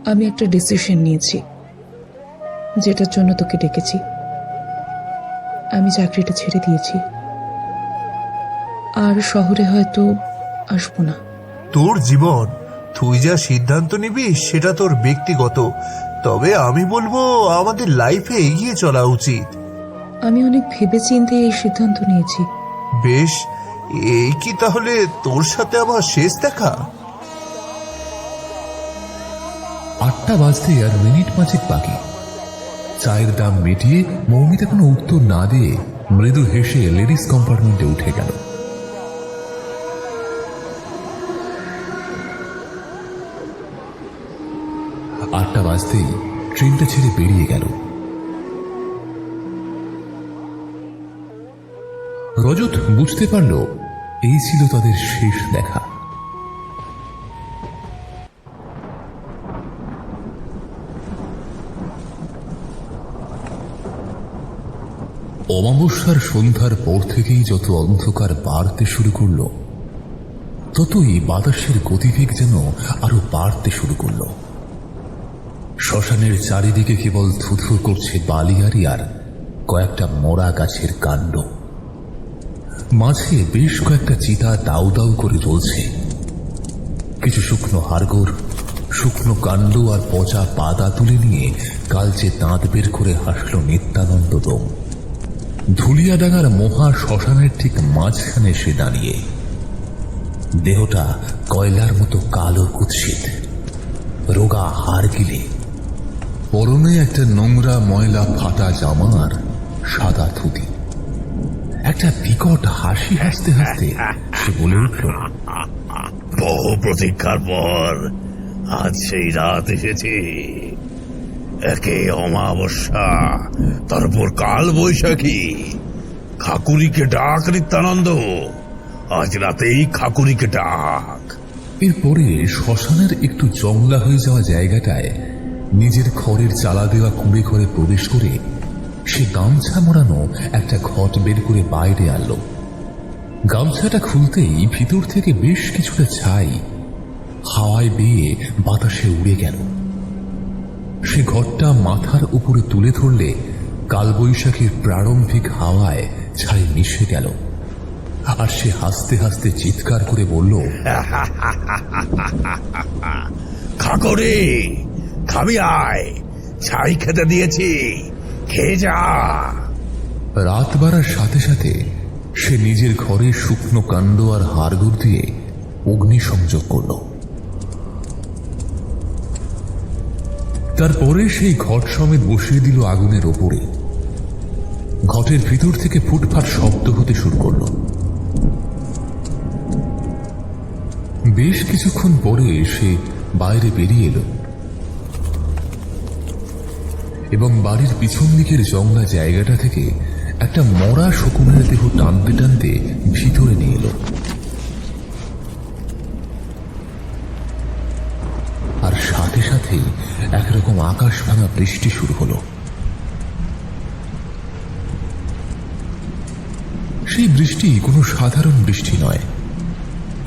আমি একটা ডিসিশন নিয়েছি, যেটার জন্য তোকে ডেকেছি। আমি চাকরিটা ছেড়ে দিয়েছি, আর শহরে হয়তো আসবো না। তোর জীবন, তুই যা সিদ্ধান্ত নিবি সেটা তোর ব্যক্তিগত, তবে আমি বলবো আমাদের লাইফে এগিয়ে চলা উচিত। আমি অনেক ভেবেচিন্তে এই সিদ্ধান্ত নিয়েছি। বেশ, এই কি তাহলে তোর সাথে আমার শেষ দেখা? 8টা বাজতে আর মিনিট 5 বাকি। চায়ের দাম মিটিয়ে মৌমিতা কোনো উত্তর না দিয়ে মৃদু হেসে লেডিস কম্পার্টমেন্টে উঠে গেল। আটটা বাজতেই ট্রেনটা ছেড়ে বেরিয়ে গেল। রজত বুঝতে পারল এই ছিল তাদের শেষ দেখা। অমাবস্যার সন্ধ্যার পর থেকেই যত অন্ধকার বাড়তে শুরু করল, ততই বাতাসের গতিবেগ যেন আরো বাড়তে শুরু করল। শ্মশানের চারিদিকে কেবল থুথু করছে বালিয়ারি আর কয়েকটা মরা গাছের কাণ্ড। মাঝে বেশ কয়েকটা চিতা দাউ দাউ করে জ্বলছে। কিছু শুকনো হাড়গোড়, শুকনো কাণ্ড আর পচা পাতা তুলে নিয়ে কালচে দাঁত বের করে হাসল নিত্যানন্দ দম। ধুলিয়াডাঙ্গার মহা শ্মশানের ঠিক মাঝখানে সে দাঁড়িয়ে। দেহটা কয়লার মতো কালো কুৎসিত, রোগা হাড় গিলে, পরনে একটা নোংরা ময়লা ফাটা জামার সাদা থুতি। একটা বিকট হাসি হাসতে হাসতে সে বলে উঠল, বহু প্রতীক্ষার পর আজ সেই রাত এসেছে। একে অমাবস্যা, তারপর কাল বৈশাখী। খাকুরিকে ডাক নিত্যানন্দ, আজ রাতেই খাকুরিকে ডাক। এরপরে শ্মশানের একটু জংলা হয়ে যাওয়া জায়গাটায় নিজের খড়ের চালা দেওয়া কুঁড়ে ঘরে প্রবেশ করে সে গামছা মোড়ানো একটা ঘট বের করে বাইরে আনলো। গামছাটা খুলতেই ভিতর থেকে বেশ কিছুটা ছাই হাওয়ায় বেয়ে বাতাসে উড়ে গেল। সে ঘরটা মাথার উপরে তুলে ধরলে কালবৈশাখীর প্রারম্ভিক হাওয়ায় ছাই মিশে গেল। আর সে হাসতে হাসতে চিৎকার করে বলল, খাকুরি, খাবি আয়, ছাই খেতে দিয়েছি, খেয়ে যা। রাত বাড়ার সাথে সাথে সে নিজের ঘরে শুকনো কাণ্ড আর হাড়গোড় দিয়ে অগ্নি সংযোগ করল। তারপরে সেই ঘট সমেত বসিয়ে দিল আগুনের ওপরে। ঘটের ভিতর থেকে ফুটফাট শব্দ হতে শুরু করল। বেশ কিছুক্ষণ পরে সে বাইরে বেরিয়ে এলো এবং বাড়ির পিছন দিকের জংলা জায়গাটা থেকে একটা মরা শকুনের দেহ টানতে টানতে ভিতরে নিয়ে এলো। আর সাথে সাথেই একরকম আকাশ ভাঙা বৃষ্টি শুরু হলো। সেই বৃষ্টি কোনো সাধারণ বৃষ্টি নয়,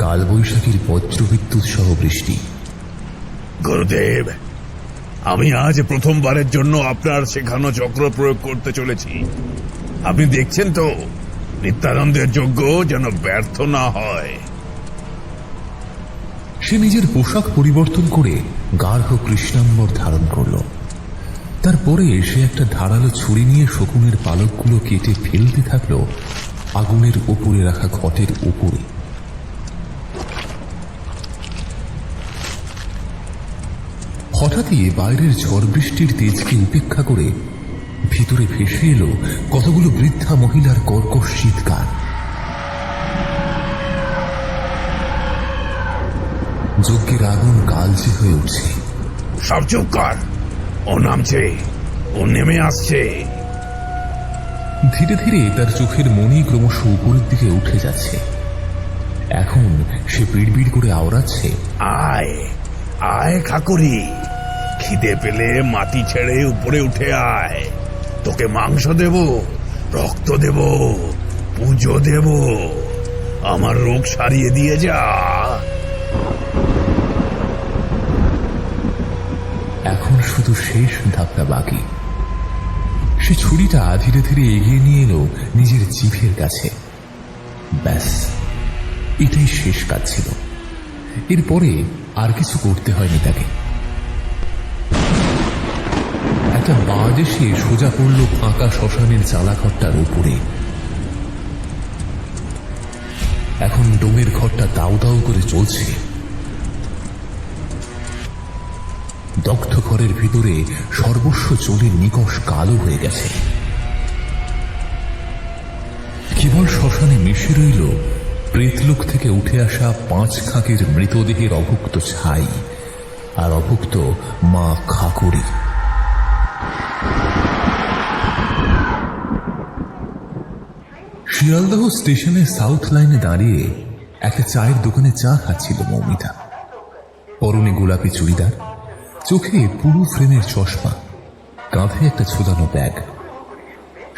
কালবৈশাখীর বজ্রবিদ্যুৎ সহ বৃষ্টি। গুরুদেব, আমি আজ প্রথমবারের জন্য আপনার শেখানো চক্র প্রয়োগ করতে চলেছি। আপনি দেখছেন তো, নিত্যানন্দের যজ্ঞ যেন ব্যর্থ না হয়। সে নিজের পোশাক পরিবর্তন করে গাঢ় কৃষ্ণাম্বর ধারণ করল। তারপরে সে একটা ধারালো ছুরি নিয়ে শকুনের পালকগুলো কেটে ফেলতে থাকলো আগুনের উপরে রাখা ঘটের উপরে। হঠাৎই বাইরের ঝড় বৃষ্টির তেজকে উপেক্ষা করে ভিতরে ভেসে এলো কতগুলো বৃদ্ধা মহিলার কর্কশ চিৎকার। যজ্ঞের আগুন কালচে হয়ে উঠছে। সব চুপ কর, ও নামছে, ও নেমে আসছে। ধীরে ধীরে তার চোখের মনি ক্রমশ উপরের দিকে উঠে যাচ্ছে। এখন সে বিড়বিড় করে আওড়াচ্ছে, আয় আয় খাকুরি, খিদে পেলে মাটি ছেড়ে উপরে উঠে আয়। তোকে মাংস দেব, রক্ত দেব, পুজো দেব, আমার রোগ সারিয়ে দিয়ে যা। এখন শুধু শেষ ধাপটা বাকি। সে ছুরিটা ধীরে ধীরে এগিয়ে নিয়ে এলো নিজের জিভের কাছে। ব্যাস, এটাই শেষ কাজ ছিল। এরপরে আর কিছু করতে হয়নি তাকে। একটা বাজ এসে সোজা পড়ল ফাঁকা শ্মশানের চালাঘরটার উপরে। এখন ডোমের ঘরটা দাউ দাউ করে চলছে। দগ্ধ ঘরের ভিতরে সর্বস্ব চলে নিকষ কালো হয়ে গেছে। কেবল শ্মশানে মিশে রইল প্রেতলোক থেকে উঠে আসা 5 খাঁকের মৃতদেহের অভুক্ত ছাই আর অভুক্ত মা খাকুরি। শিয়ালদহ স্টেশনের সাউথ লাইনে দাঁড়িয়ে একটা চায়ের দোকানে চা খাচ্ছিল মৌমিতা। পরনে গোলাপি চুড়িদার, চোখে পুরু ফ্রেমের চশমা, কাঁধে একটা ছোদানো ব্যাগ।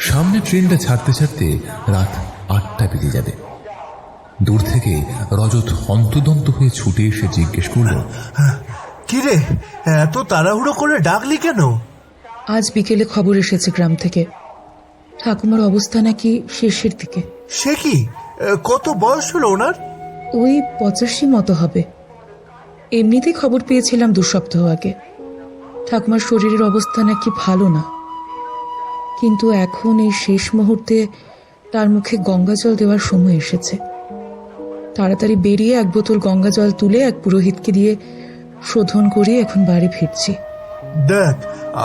সামনে ট্রেনটা ছাড়তে ছাড়তে রাত 8টা বেজে যাবে। দূর থেকে রজত হন্তদন্ত হয়ে ছুটে এসে জিজ্ঞেস করল, কিরে, এত তাড়াহুড়ো করে ডাকলি কেন? আজ বিকেলে খবর এসেছে গ্রাম থেকে, ঠাকুমার অবস্থা নাকি শেষের দিকে। সে কি, কত বয়স হলো ওনার? ওই 85 মতো হবে। এমনিতেই খবর পেয়েছিলাম 2 সপ্তাহ আগে। ঠাকুমার শরীরের অবস্থা নাকি ভালো না, কিন্তু এখন এই শেষ মুহূর্তে তার মুখে গঙ্গা জল দেওয়ার সময় এসেছে। তাড়াতাড়ি বেরিয়ে 1 বোতল গঙ্গা জল তুলে এক পুরোহিতকে দিয়ে শোধন করিয়ে এখন বাড়ি ফিরছি। দেখ,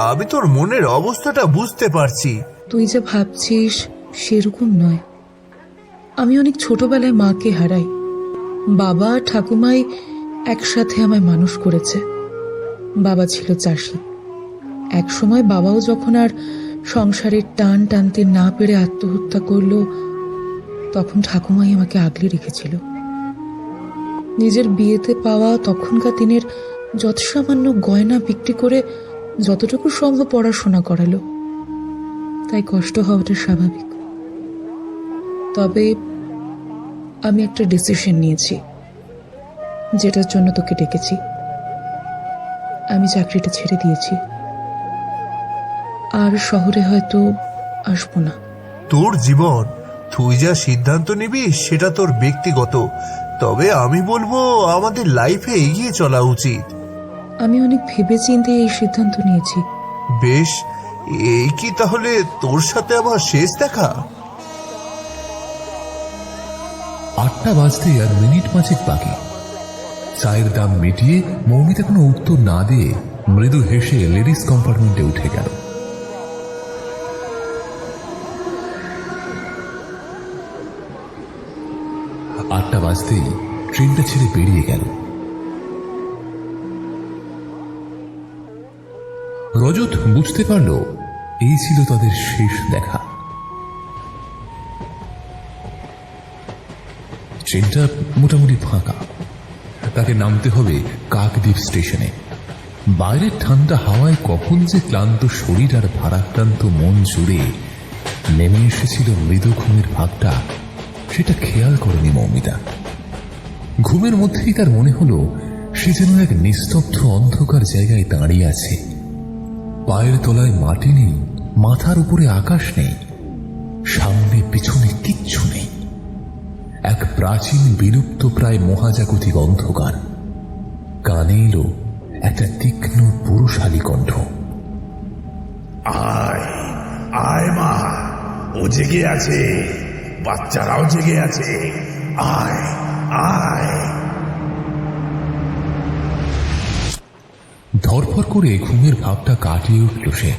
আমি তোর মনের অবস্থাটা বুঝতে পারছি। তুই যা ভাবছিস সেরকম নয়। আমি অনেক ছোটবেলায় মাকে হারাই। বাবা ঠাকুমাই একসাথে আমায় মানুষ করেছে। বাবা ছিল চাষি। এক সময় বাবাও যখন আর সংসারের টান টানতে না পেরে আত্মহত্যা করলো, তখন ঠাকুমাই আমাকে আগলে রেখেছিল। নিজের বিয়েতে পাওয়া তখনকার দিনের যত সামান্য গয়না বিক্রি করে যতটুকু সম্ভব পড়াশোনা করালো। তাই কষ্ট হওয়াটা স্বাভাবিক। তবে আমি একটা ডিসিশন নিয়েছি, যেটার জন্য তোকে ডেকেছি। আমি চাকরিটা ছেড়ে দিয়েছি, আর শহরে হয়তো আসবো না। তোর জীবন, তুই যা সিদ্ধান্ত নিবি সেটা তোর ব্যক্তিগত। তবে আমি বলবো আমাদের লাইফে এগিয়ে চলা উচিত। আমি অনেক ভেবেচিন্তে এই সিদ্ধান্ত নিয়েছি। বেশ, এই কি তাহলে তোর সাথে আমার শেষ দেখা? 8টা বাজতে আর মিনিট 5 বাকি। চায়ের দাম মিটিয়ে মৌমিতা কোনো উত্তর না দিয়ে মৃদু হেসে লেডিস কম্পার্টমেন্টে উঠে গেল। আটটা বাজতেই ট্রেনটা ছেড়ে বেরিয়ে গেল। রজত বুঝতে পারল এই ছিল তাদের শেষ দেখা। ট্রেনটা মোটামুটি ফাঁকা। তাকে নামতে হবে কাকদ্বীপ স্টেশনে। বাইরের ঠান্ডা হাওয়ায় কখন যে ক্লান্ত শরীর আর ভারাক্রান্ত মন জুড়ে নেমে এসেছিল মৃদু ঘুমের ভাগটা, সেটা খেয়াল করেনি মৌমিতা। ঘুমের মধ্যেই তার মনে হলো সে যেন এক নিস্তব্ধ অন্ধকার জায়গায় দাঁড়িয়ে আছে। পায়ের তলায় মাটি নেই, মাথার উপরে আকাশ নেই, সামনে পিছনে কিচ্ছু নেই। এক প্রাচীন বিলুপ্ত প্রায় মহাজাগতিক অন্ধকার। কানে এলো একটা তীক্ষ্ণ পুরুষালী কণ্ঠ। আয় আয় মা, ও জেগে আছে, বাচ্চারাও জেগে আছে, আয় আয়। ধরফর করে ঘুমের ভাবটা কাটিয়ে উঠল সে।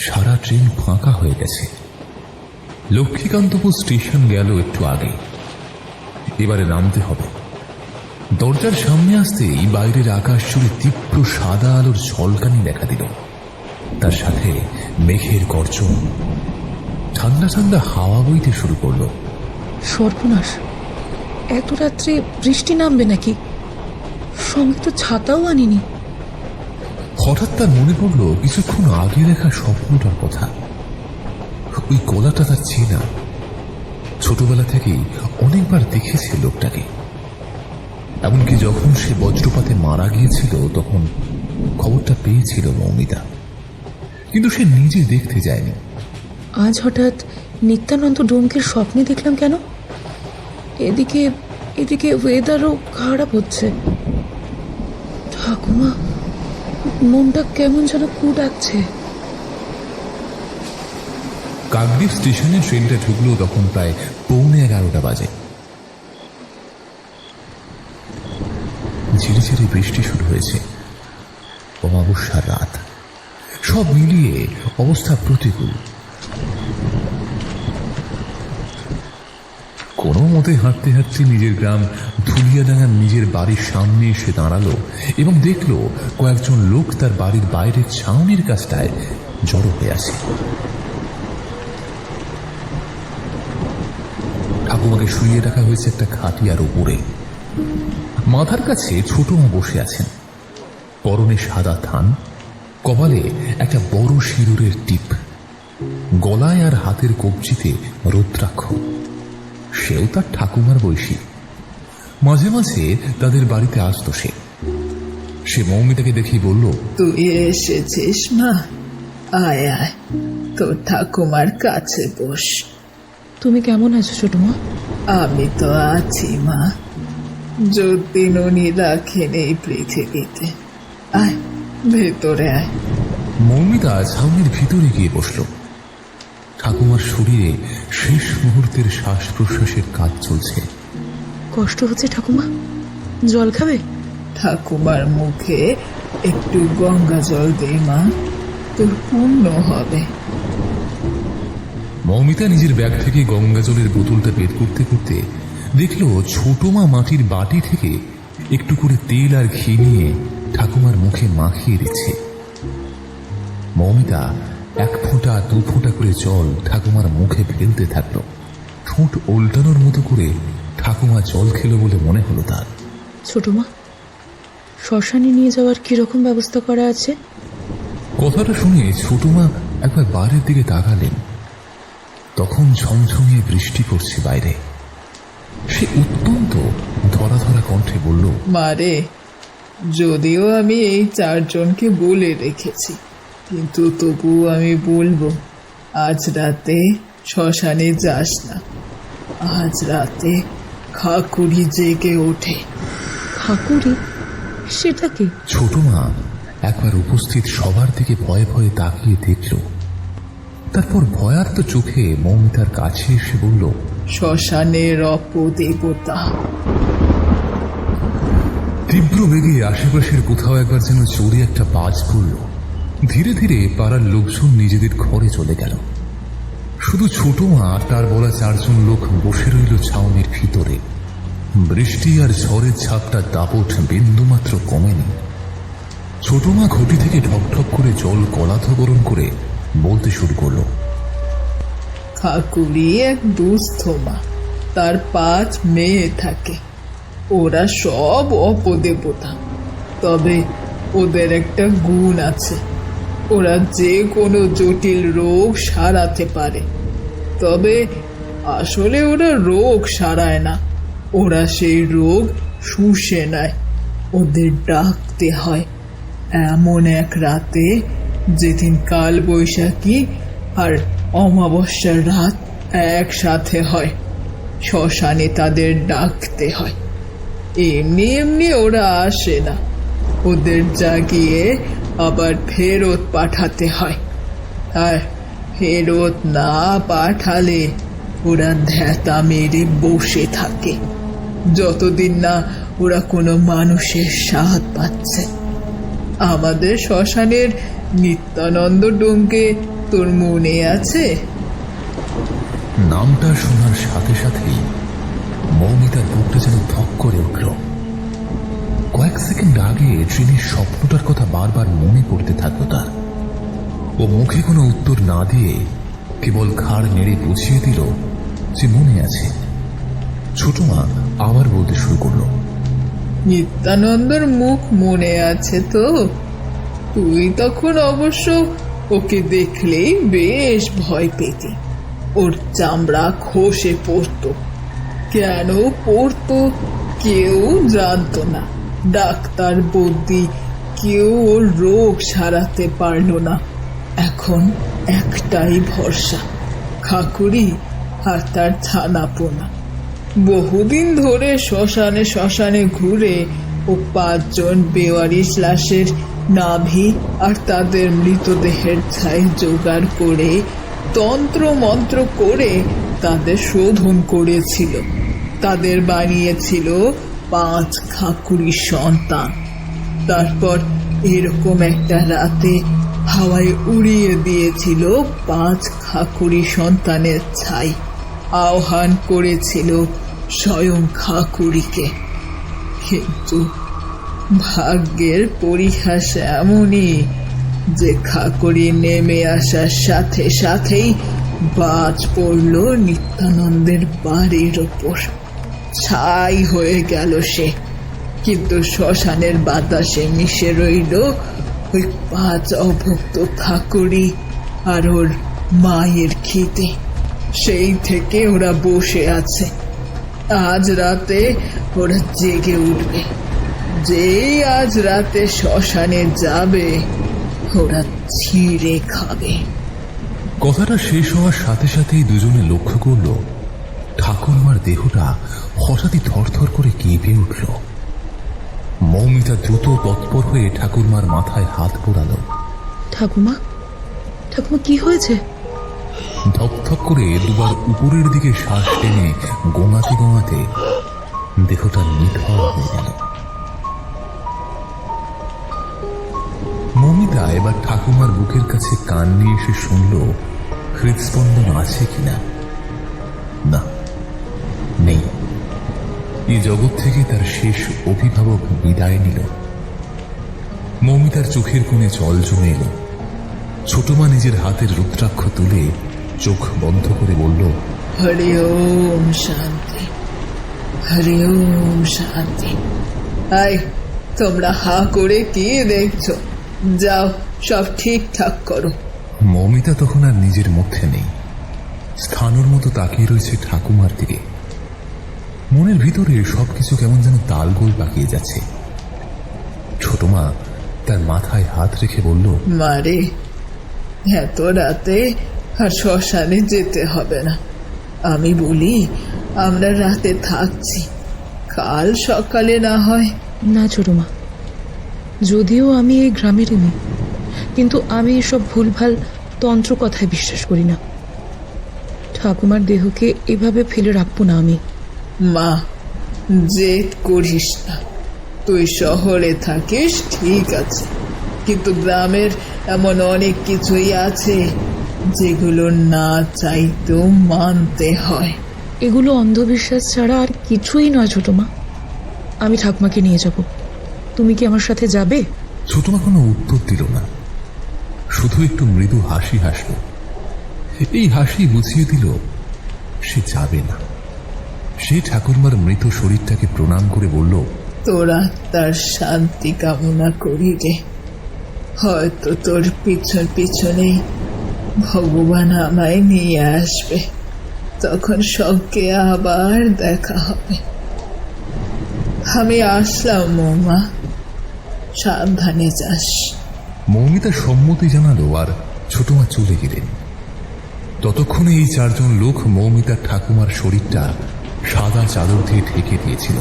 সারা ট্রেন ফাঁকা হয়ে গেছে। লক্ষ্মীকান্তপুর স্টেশন গেল একটু আগে। এবারে নামতে হবে। দরজার সামনে আসতেই বাইরের আকাশ জুড়ে তীব্র সাদা আলোর ঝলকানি দেখা দিল। তার সাথে মেঘের গর্জন। ঠান্ডা ঠান্ডা হাওয়া বইতে শুরু করলো। সর্বনাশ, এত রাত্রে বৃষ্টি নামবে নাকি? সঙ্গে তো ছাতাও আনিনি। হঠাৎ তার মনে পড়ল কিছুক্ষণ আগে দেখা স্বপ্নটার কথা। ওই গলাটা তার চেনা। ছোটবেলা থেকেই অনেকবার দেখেছে লোকটাকে। এমনকি যখন সে বজ্রপাতে মারা গিয়েছিল তখন খবরটা খবরটা পেয়েছিল মৌমিতা, কিন্তু সে নিজে দেখতে যায়নি। আজ হঠাৎ নিত্যানন্দ ডোমকে স্বপ্নে দেখলাম কেন? এদিকে এদিকে ওয়েদারও খারাপ হচ্ছে। ঠাকুমা, মনটা কেমন যেন কু ডাকছে। কাকদ্বীপ স্টেশনে ট্রেনটা ঢুকলো তখন প্রায় 11:15 বাজে। ঝিরিঝিরি বৃষ্টি শুরু হয়েছে। অমাবস্যার রাত, সব মিলিয়ে অবস্থা প্রতিকূল। কোনো মতে হাঁটতে হাঁটতে নিজের গ্রাম ধুলিয়াডাঙ্গার নিজের বাড়ির সামনে এসে দাঁড়ালো এবং দেখলো কয়েকজন লোক তার বাড়ির বাইরের ছাউনির কাছটায় জড়ো হয়ে আছে। ঠাকুমাকে শুইয়ে রাখা হয়েছে একটা খাটিয়ার উপরে। মাথার কাছে ছোট মা বসে আছেন, পরনে সাদা থান, কপালে একটা বড় সিঁদুরের টিপ, গলায় আর হাতের কবজিতে রুদ্রাক্ষ। সেও তার ঠাকুমার বয়সী। মাঝে মাঝে তাদের বাড়িতে আসতো সে মৌমিতাকে দেখেই বলল, তুই এসেছিস মা, আয় আয়, তোর ঠাকুমার কাছে বস। তুমি কেমন আছো ছোট মা? আমি তো আছি মা, যতদিন উনি রাখেন এই পৃথিবীতে। আয়, ভেতরে আয়। মৌমিতা ছাউনির ভিতরে গিয়ে বসল। ঠাকুমার শরীরে শেষ মুহূর্তের শ্বাস প্রশ্বাসের কাজ চলছে। কষ্ট হচ্ছে ঠাকুমা? জল খাবে? ঠাকুমার মুখে একটু গঙ্গা জল দে মা, তোর পুণ্য হবে। মৌমিতা নিজের ব্যাগ থেকে গঙ্গা জলের বোতলটা বের করতে করতে দেখল ছোট মা মাটির বাটি থেকে একটু করে তেল আর ঘি নিয়ে ঠাকুমার মুখে মাখিয়ে দিচ্ছে। মৌমিতা 1 ফোঁটা 2 ফোঁটা করে জল ঠাকুমার মুখে ফেলতে থাকলো। ঠোঁট উল্টানোর মতো করে ঠাকুমা জল খেলো বলে মনে হলো তার। ছোট মা, শ্মশানে নিয়ে যাওয়ার কিরকম ব্যবস্থা করা আছে? কথাটা শুনে ছোট মা একবার বাইরের দিকে তাকালেন। তখন ঝমঝমিয়ে বৃষ্টি পড়ছে বাইরে। সে অত্যন্ত ধরা ধরা কণ্ঠে বলল, মারে, যদিও আমি এই 4 জনকে বলে রেখেছি, কিন্তু তবু আমি বলবো, আজ রাতে শ্মশানে যাস না। আজ রাতে খাকুড়ি জেগে ওঠে। ঠাকুরি? সেটা কি? ছোট মা একবার উপস্থিত সবার দিকে ভয়ে ভয়ে তাকিয়ে দেখল। তারপর ভয়ার্ত চোখে মৌমিতার কাছে এসে বলল, শ্মশানের অপদেবতা। তীব্র বেগে আশেপাশের কোথাও একবার যেন জোরে একটা বাজ পড়ল। ধীরে ধীরে পাড়ার লোকজন নিজেদের ঘরে চলে গেল। শুধু ছোট মা আর তার বলা 4 জন লোক বসে রইল ছাউনির ভিতরে। বৃষ্টি আর ঝড়ের ছাপটা দাপট বিন্দুমাত্র কমেনি। ছোট মা ঘটি থেকে ঢকঢক করে জল কলাধকরণ করে বলতে শুরু করল, খাকুড়ি এক দুস্থ মা, তার 5 মেয়ে থাকে। ওরা সব অপদেবতা, তবে ওদের একটা গুণ আছে, ওরা যে কোনো জটিল রোগ সারাতে পারে। তবে আসলে ওরা রোগ সারায় না, ওরা সেই রোগ শুষে নেয়। ওদের ডাকতে হয় এমন এক রাতে যেদিন কাল বৈশাখী আর অমাবস্যার রাত একসাথে হয়। শ্মশানে তাদের ডাকতে হয়। এমনি এমনি ওরা আসে না, ওদের জাগিয়ে আবার ফেরত পাঠাতে হয়। আর ফেরত না পাঠালে ওরা ধ্যাতা মেরে বসে থাকে, যতদিন না ওরা কোনো মানুষের স্বাদ পাচ্ছে। আমাদের শ্মশানের নিত্যানন্দ ডোমকে তোর মনে আছে? নামটা শোনার সাথে সাথেই মৌমিতার বুকটা যেন ধক করে উঠল। কয়েক সেকেন্ড আগে ট্রেনের স্বপ্নটার কথা বারবার মনে পড়তে থাকলো তার। ও মুখে কোনো উত্তর না দিয়ে কেবল ঘাড় নেড়ে বুঝিয়ে দিল যে মনে আছে। ছোট মা আবার বলতে শুরু করলো, নিত্যানন্দর মুখ মনে আছে তো? তুই তখন অবশ্য ওকে দেখলেই বেশ ভয় পেতি। ওর চামড়া খসে পড়তো। কেন পড়তো কেউ জানতো না। ডাক্তার বৌদি কেউ ওর রোগ সারাতে পারল না। এখন একটাই ভরসা, খাকুড়ি আর তার ছানাপোনা। বহুদিন ধরে শ্মশানে শ্মশানে ঘুরে ও 5 জন বেওয়ারিশ লাশের নাভি আর তাদের মৃতদেহের ছাই জোগাড় করে তন্ত্র মন্ত্র করে তাদের শোধন করেছিল। তাদের বানিয়েছিল 5 খাকুড়ি সন্তান। তারপর এরকম একটা রাতে হাওয়ায় উড়িয়ে দিয়েছিল 5 খাকুড়ি সন্তানের ছাই। আহ্বান করেছিল স্বয়ং খাকুড়িকে। কিন্তু ভাগ্যের পরিহাস এমনই যে খাকুড়ি নেমে আসার সাথে সাথেই বাজ পড়ল নিত্যানন্দের বাড়ির ওপর। ছাই হয়ে গেল সে, কিন্তু শ্মশানের বাতাসে মিশে রইল ওই 5 অভুক্ত খাকুড়ি আর ওর মায়ের খিদে। সেই থেকে ওরা বসে আছে। আজ রাতে ওরা জেগে উঠবে। যেই আজ রাতে শ্মশানে যাবে ওরা ছিঁড়ে খাবে। কথাটা শেষ হওয়ার সাথে সাথেই দুজনে লক্ষ্য করল ঠাকুরমার দেহটা হঠাৎই থরথর করে কেঁপে উঠল। মৌমিতা দ্রুত তৎপর হয়ে ঠাকুরমার মাথায় হাত পোড়াল। ঠাকুমা, ঠাকুমা কি হয়েছে? ধকধক করে দুবার উপরের দিকে শ্বাস টেনে গোঙাতে গোঙাতে দেহটা নিথর হয়ে গেল। মৌমিতা এবার ঠাকুমার বুকের কাছে কান নিয়ে এসে শুনল হৃদস্পন্দন আছে কিনা। না, নেই। এই জগৎ থেকে তার শেষ অভিভাবক বিদায় নিল। মৌমিতার চোখের কোণে জল জমে এলো। ছোট মা নিজের হাতের রুদ্রাক্ষ তুলে চোখ বন্ধ করে বলল, হরি ওম শান্তি, হরি ওম শান্তি। আয়, তোমরা হা করে কি দেখছো? যাও, সব ঠিকঠাক করো। মৌমিতা তখন আর নিজের মধ্যে নেই। স্থানুর মতো তাকিয়ে রয়েছে ঠাকুমার দিকে। মনের ভিতরে সবকিছু কেমন যেন তালগোল পাকিয়ে যাচ্ছে। ছোট মা তার মাথায় হাত রেখে বলল, মারে, এত রাতে আর শ্মশানে যেতে হবে না। আমি বলি আমরা রাতে থাকছি, কাল সকালে না হয়। না ছোট মা, যদিও আমি এই গ্রামেরই মেয়ে, কিন্তু আমি এসব ভুলভাল তন্ত্র কথায় বিশ্বাস করি না। ঠাকুমার দেহকে এভাবে ফেলে রাখবো না আমি। মা, জেদ করিস না। তুই শহরে থাকিস ঠিক আছে, কিন্তু গ্রামের এমন অনেক কিছুই আছে যেগুলো না চাইতেও মানতে হয়। এগুলো অন্ধবিশ্বাস ছাড়া আর কিছুই নয় ছোট মা। আমি ঠাকুমাকে নিয়ে যাব। তুমি কি আমার সাথে যাবে? ছোট মা কোনো উত্তর দিল না, শুধু একটু মৃদু হাসি হাসল। এই হাসি বুঝিয়ে দিল সে যাবে না। সে ঠাকুরমার মৃত শরীরটাকে প্রণাম করে বলল, তোরা তার শান্তি কামনা করি রে। হয়তো তোর পিছন পিছনেই ভগবান আমায় নিয়ে আসবে, তখন সবকে আবার দেখা হবে। আমি আসলাম মৌমা, সাবধানে যাস। মৌমিতা সম্মতি জানালো আর ছোট মা চলে গেলেন। ততক্ষণে এই 4 জন লোক মৌমিতার ঠাকুমার শরীরটা সাদা চাদর দিয়ে ঢেকে দিয়েছিল।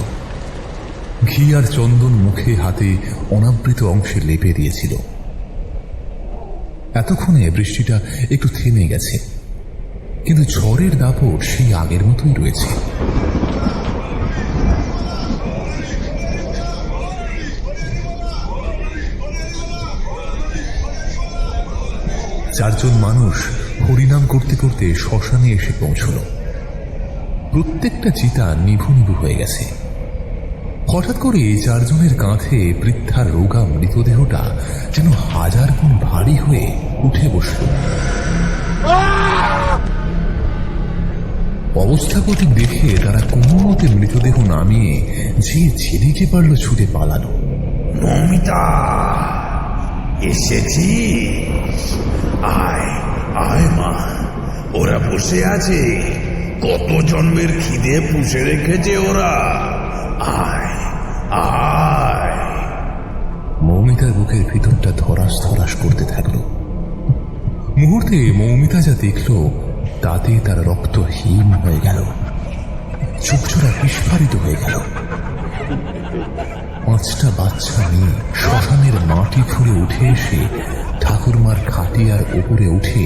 ঘি আর চন্দন মুখে হাতে অনাবৃত অংশে লেপে দিয়েছিল। এতক্ষণে বৃষ্টিটা একটু থেমে গেছে, কিন্তু ঝড়ের দাপট সেই আগের মতোই রয়েছে। চারজন মানুষ হরিনাম করতে করতে শ্মশানে এসে পৌঁছল। প্রত্যেকটা চিতা নিভু নিভু হয়ে গেছে। হঠাৎ করে 4 জনের কাঁধে বৃদ্ধার রোগা মৃতদেহটা যেন 1000 গুণ ভারী হয়ে উঠে বসল। অবস্থাপতি দেখে তারা কোনো মতে মৃতদেহ নামিয়ে যে ছেলেকে পারল ছুটে পালানো। মৌমিতা, এসেছিস? আয় আয় মা, ওরা বসে আছে। কত জন্মের খিদে পুষে রেখেছে ওরা। আয় আয়। মৌমিতার বুকের ভিতরটা ধরাস ধরাস করতে থাকলো। মুহূর্তে মৌমিতা যা দেখল তাতে তার রক্ত হিম হয়ে গেল, চোখজোড়া বিস্ফারিত হয়ে গেল। 5টা বাচ্চা নিয়ে শ্মশানের মাটি খুঁড়ে উঠে এসে ঠাকুরমার খাটিয়ার উপরে উঠে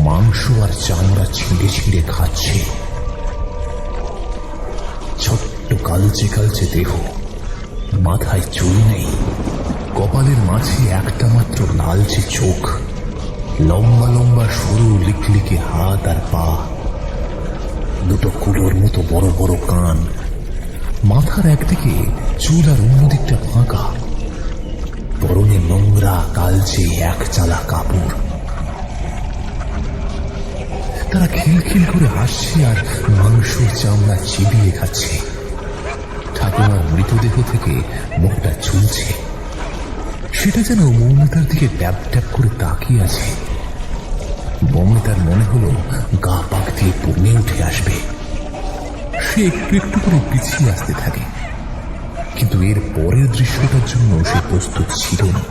মাংস আর চামড়া ছিঁড়ে ছিঁড়ে খাচ্ছে। ছোট্ট কালচে কালচে দেহ, মাথায় চুল নেই, কপালের মাঝে একটা মাত্র লালচে চোখ, লম্বা লম্বা সরু লিকলিকে হাত আর পা, দুটো কুলোর মতো বড় বড় কান, মাথার একদিকে চুল আর অন্যদিকটা ফাঁকা, পরনে নোংরা কালচে এক চালা কাপড়। তারা খিলখিল করে হাসছে আর মাংস চামড়া চিবিয়ে খাচ্ছে। ঠাকুমার মৃতদেহ থেকে মুখটা ঝুলছে, সেটা যেন মৌমিতার দিকে ট্যাপ ট্যাপ করে তাকিয়ে আছে। মৌমিতার মনে হলো গা পাক দিয়ে পড়ে উঠে আসবে। সে একটু একটু করে পিছিয়ে আসতে থাকে, কিন্তু এর পরের দৃশ্যটার জন্য সে প্রস্তুত ছিল না।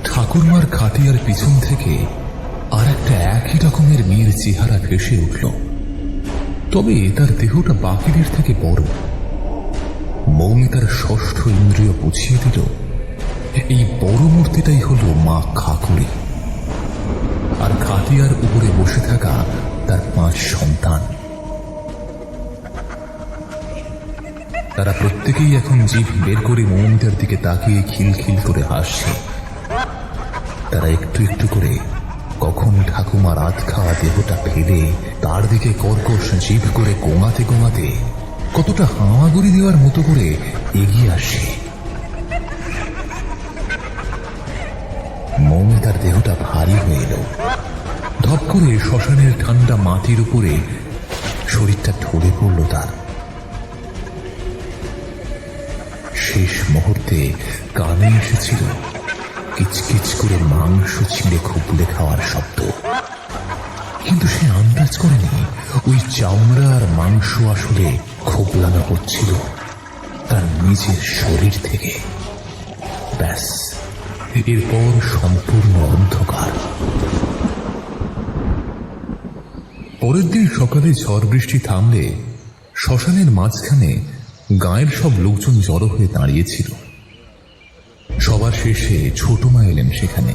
ঠাকুরমার খাটিয়ার পিছন থেকে আর একটা একই রকমের মেয়ের চেহারা ভেসে উঠল, তবে তার দেহটা বাকিদের থেকে বড়। মৌমিতার ষষ্ঠ ইন্দ্রিয় বুঝিয়ে দিল এই বড় মূর্তিটাই হলো মা খাকুড়ি, আর খাটিয়ার উপরে বসে থাকা তার 5 সন্তান। তারা প্রত্যেকেই এখন জিভ বের করে মৌমিতার দিকে তাকিয়ে খিলখিল করে হাসছে। তারা একটু একটু করে কখন ঠাকুমার আধ খাওয়া দেহটা ফেলে তার দিকে কর্কশ জিভ করে গোঙাতে গোঙাতে কতটা হামাগুড়ি দেওয়ার মতো করে এগিয়ে আসে। মৌমিতার দেহটা ভারী হয়ে এলো। ধপ করে শ্মশানের ঠান্ডা মাটির উপরে শরীরটা ঢলে পড়ল তার। শেষ মুহূর্তে কানে এসেছিল কিচকিচ করে মাংস ছিঁড়ে খুবলে খাওয়ার শব্দ, কিন্তু সে আন্দাজ করেনি ওই চামড়া আর মাংস আসলে খোবলানো হচ্ছিল তার নিজের শরীর থেকে। ব্যাস, এরপর সম্পূর্ণ অন্ধকার। পরের দিন সকালে ঝড় বৃষ্টি থামলে শ্মশানের মাঝখানে গায়ের সব লোকজন জড়ো হয়ে দাঁড়িয়েছিল। সবার শেষে ছোট মা এলেন সেখানে।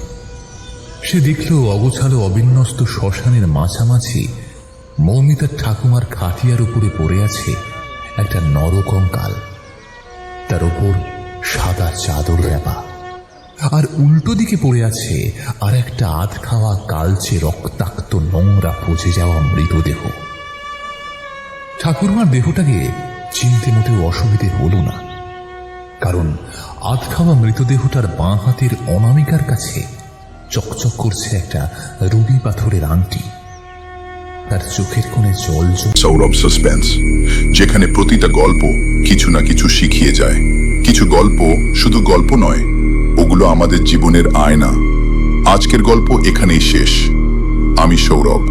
সে দেখল অগোছালো অবিন্যস্ত শ্মশানের মাঝামাঝি মৌমিতার ঠাকুমার খাটিয়ার উপরে পড়ে আছে একটা নরকঙ্কাল, তার উপর সাদা চাদর রেপা, আর উল্টো দিকে পড়ে আছে আর একটা আধ খাওয়া কালচে রক্তাক্ত নোংরা পচে যাওয়া মৃতদেহ। ঠাকুরমার দেহটাকে চিনতে মোটেও অসুবিধে হল না, কারণ আধ খাওয়া মৃতদেহটার বাঁ হাতের অনামিকার কাছে চকচক করছে একটা রুবি পাথরের আংটি। তার চোখের কোণে জল সৌরভ সাসপেন্স, যেখানে প্রতিটা গল্প কিছু না কিছু শিখিয়ে যায়। কিছু গল্প শুধু গল্প নয়, ওগুলো আমাদের জীবনের আয়না। আজকের গল্প এখানেই শেষ। আমি সৌরভ,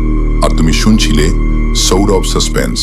আর তুমি শুনছিলে সৌরভ সাসপেন্স।